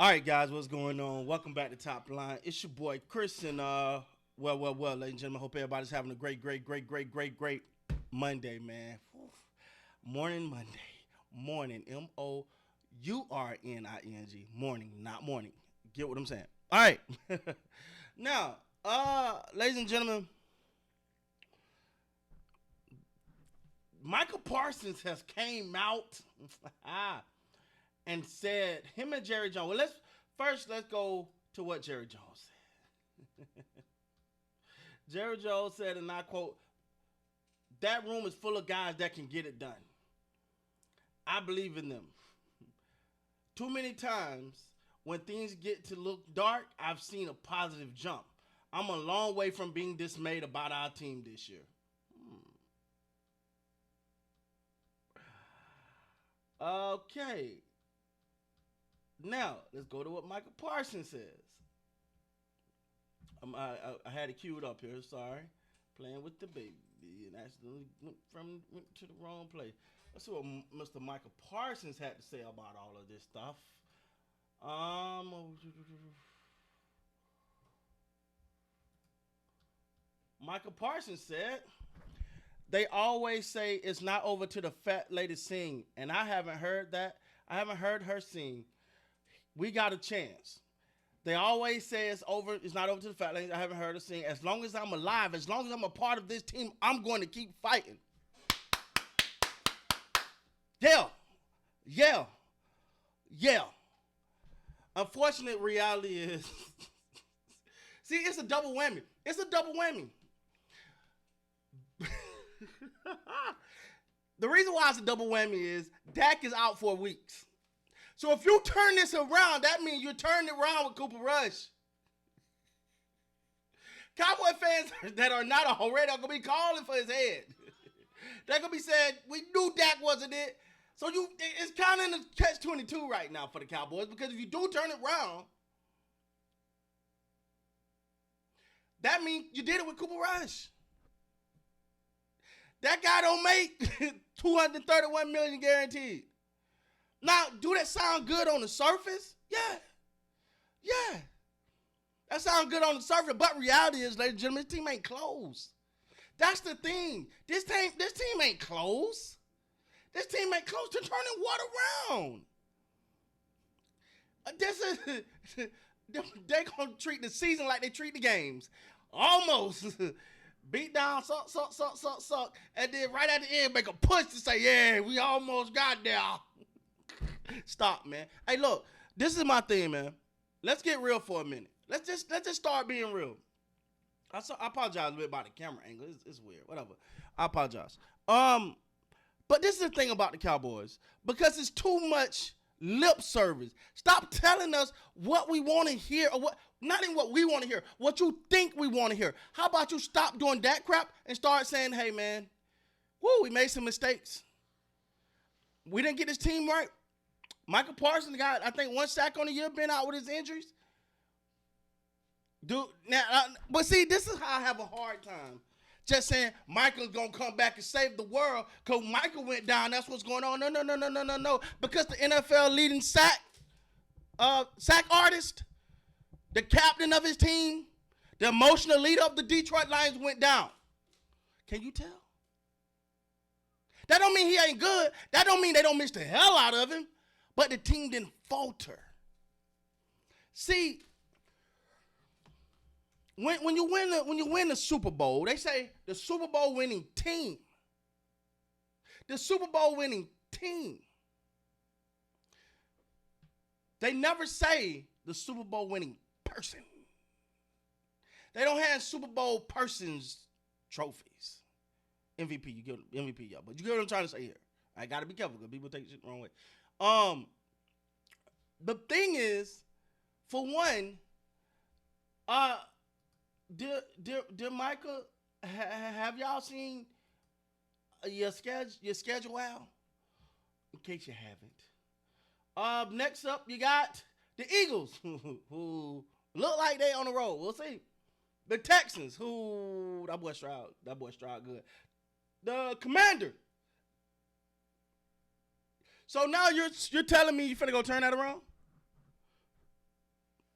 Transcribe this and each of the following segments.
All right, guys, what's going on? Welcome back to Top Line. It's your boy Chris, and ladies and gentlemen, hope everybody's having a great Monday, man. Whew. Morning Monday, morning Mourinning, morning, not morning. Get what I'm saying? All right, now, ladies and gentlemen, Michael Parsons has came out and said him and Jerry Jones. Well, let's go to what Jerry Jones said. Jerry Jones said, and I quote, "That room is full of guys that can get it done. I believe in them. Too many times when things get to look dark, I've seen a positive jump. I'm a long way from being dismayed about our team this year." Okay. Now, let's go to what Michael Parsons says. I had it queued up here. Sorry. Playing with the baby. And accidentally went to the wrong place. Let's see what Mr. Michael Parsons had to say about all of this stuff. Michael Parsons said, "They always say it's not over till the fat lady sing, and I haven't heard that. I haven't heard her sing. We got a chance. They always say it's not over to the fat lady. I haven't heard her sing. As long as I'm alive, as long as I'm a part of this team, I'm going to keep fighting." Yeah. Yeah. Yeah. Unfortunate reality is, see, it's a double whammy. It's a double whammy. The reason why it's a double whammy is Dak is out for weeks. So if you turn this around, that means you're turning it around with Cooper Rush. Cowboy fans that are not already are going to be calling for his head. They're going to be saying, we knew Dak wasn't it. So it's kind of in the catch-22 right now for the Cowboys, because if you do turn it around, that means you did it with Cooper Rush. That guy don't make $231 million guaranteed. Now, do that sound good on the surface? Yeah. Yeah. That sounds good on the surface, but reality is, ladies and gentlemen, this team ain't close. That's the thing. This team ain't close. This team ain't close to turning what around. They're going to treat the season like they treat the games. Almost. Beat down, suck. And then right at the end, make a push to say, yeah, we almost got there. Stop, man. Hey, look, this is my thing, man. Let's get real for a minute. Let's just start being real. I apologize a bit about the camera angle. It's weird. Whatever. I apologize. But this is the thing about the Cowboys. Because it's too much lip service. Stop telling us what we want to hear, or what, not even what we want to hear, what you think we want to hear. How about you stop doing that crap and start saying, hey, man, we made some mistakes. We didn't get this team right. Michael Parsons got, I think, 1 sack on the year, been out with his injuries. Dude, now, but see, this is how I have a hard time just saying Michael's going to come back and save the world because Michael went down. That's what's going on. No. Because the NFL leading sack artist, the captain of his team, the emotional leader of the Detroit Lions went down. Can you tell? That don't mean he ain't good. That don't mean they don't miss the hell out of him. But the team didn't falter. See, when you win the Super Bowl, they say the Super Bowl winning team. The Super Bowl winning team. They never say the Super Bowl winning person. They don't have Super Bowl persons trophies. MVP, you get MVP, y'all. But you get what I'm trying to say here. I gotta be careful because people take shit the wrong way. The thing is, for one, dear Micah, have y'all seen your schedule out? In case you haven't. Next up, you got the Eagles, who look like they on the road. We'll see. The Texans, who that boy Stroud good. The Commander. So now you're telling me you finna go turn that around?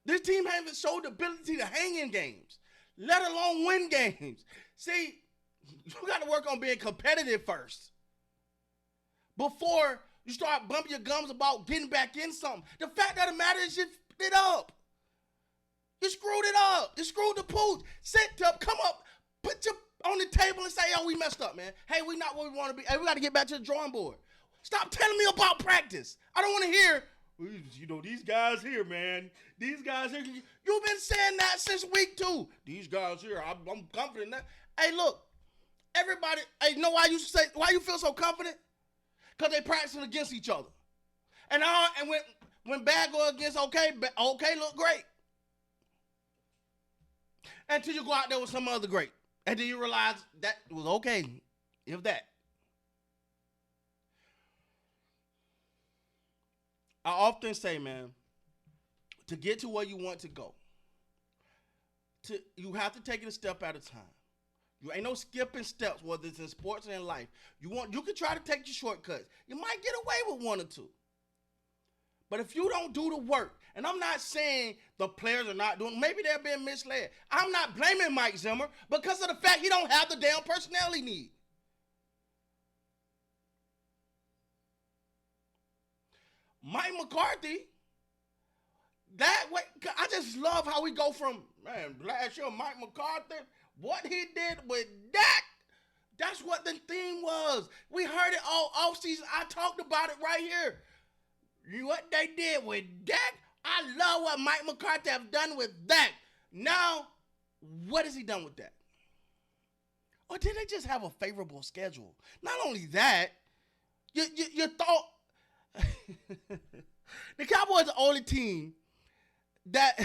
This team haven't showed the ability to hang in games, let alone win games. See, you got to work on being competitive first before you start bumping your gums about getting back in something. The fact of the matter is you f***ed it up. You screwed it up. You screwed the pooch. Sit up, come up, put your on the table and say, "Oh, we messed up, man. Hey, we not what we want to be. Hey, we got to get back to the drawing board. Stop telling me about practice. I don't want to hear, you know, these guys here, man. These guys here. You've been saying that since week 2. These guys here, I'm confident in that. Hey, look, everybody, hey, you know why you feel so confident? Because they practicing against each other. And when bad go against okay look great. Until you go out there with some other great. And then you realize that was okay, if that. I often say, man, to get to where you want to go, you have to take it a step at a time. You ain't no skipping steps, whether it's in sports or in life. You can try to take your shortcuts. You might get away with 1 or 2. But if you don't do the work, and I'm not saying the players are not doing, maybe they're being misled. I'm not blaming Mike Zimmer because of the fact he don't have the damn personnel he need. Mike McCarthy, that way, I just love how we go from, man, last year Mike McCarthy, what he did with Dak, that's what the theme was. We heard it all offseason. I talked about it right here. What they did with Dak, I love what Mike McCarthy have done with Dak. Now, what has he done with that? Or did they just have a favorable schedule? Not only that, you thought the Cowboys are the only team that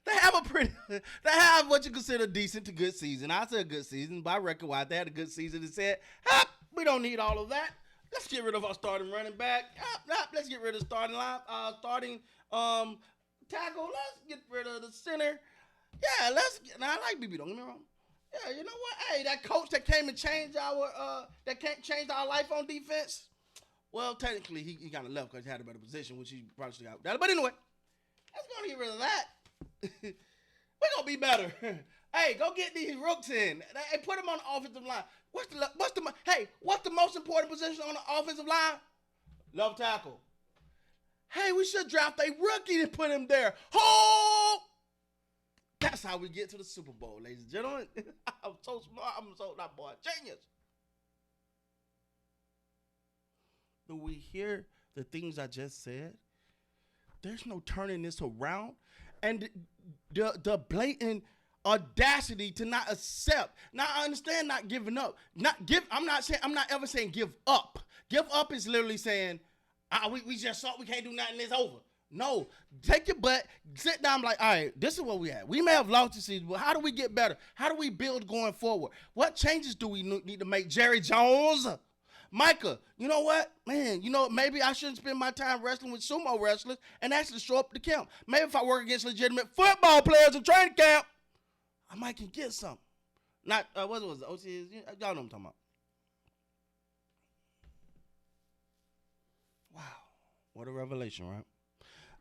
they have what you consider decent to good season. I said a good season. By record-wise, they had a good season and said, we don't need all of that. Let's get rid of our starting running back. Let's get rid of the starting line, starting tackle. Let's get rid of the center. Yeah, now I like BB, don't get me wrong. Yeah, you know what? Hey, that coach that came and changed our life on defense. Well, technically, he kind of left because he had a better position, which he probably should have got. But anyway, let's go and get rid of that. We're going to be better. Hey, go get these rooks in. Hey, put them on the offensive line. What's the most important position on the offensive line? Left tackle. Hey, we should draft a rookie to put him there. Oh! That's how we get to the Super Bowl, ladies and gentlemen. I'm so smart. I'm so that boy genius. Do we hear the things I just said? There's no turning this around. And the blatant audacity to not accept. Now I understand not giving up. I'm not ever saying give up. Give up is literally saying, we just saw we can't do nothing, it's over. No, take your butt, sit down, like, all right, this is what we have. We may have lost the season, but how do we get better? How do we build going forward? What changes do we need to make? Jerry Jones, Micah, you know what? Man, maybe I shouldn't spend my time wrestling with sumo wrestlers and actually show up to camp. Maybe if I work against legitimate football players in training camp, I might can get something. Not, what was it, OCs? Y'all know what I'm talking about. Wow. What a revelation, right?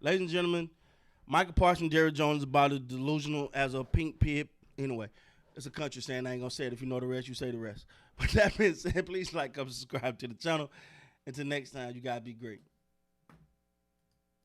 Ladies and gentlemen, Micah Parsons, Jerry Jones is about as delusional as a pink pig. Anyway, it's a country saying. I ain't going to say it. If you know the rest, you say the rest. But that being said, please like, comment, subscribe to the channel. Until next time, you got to be great.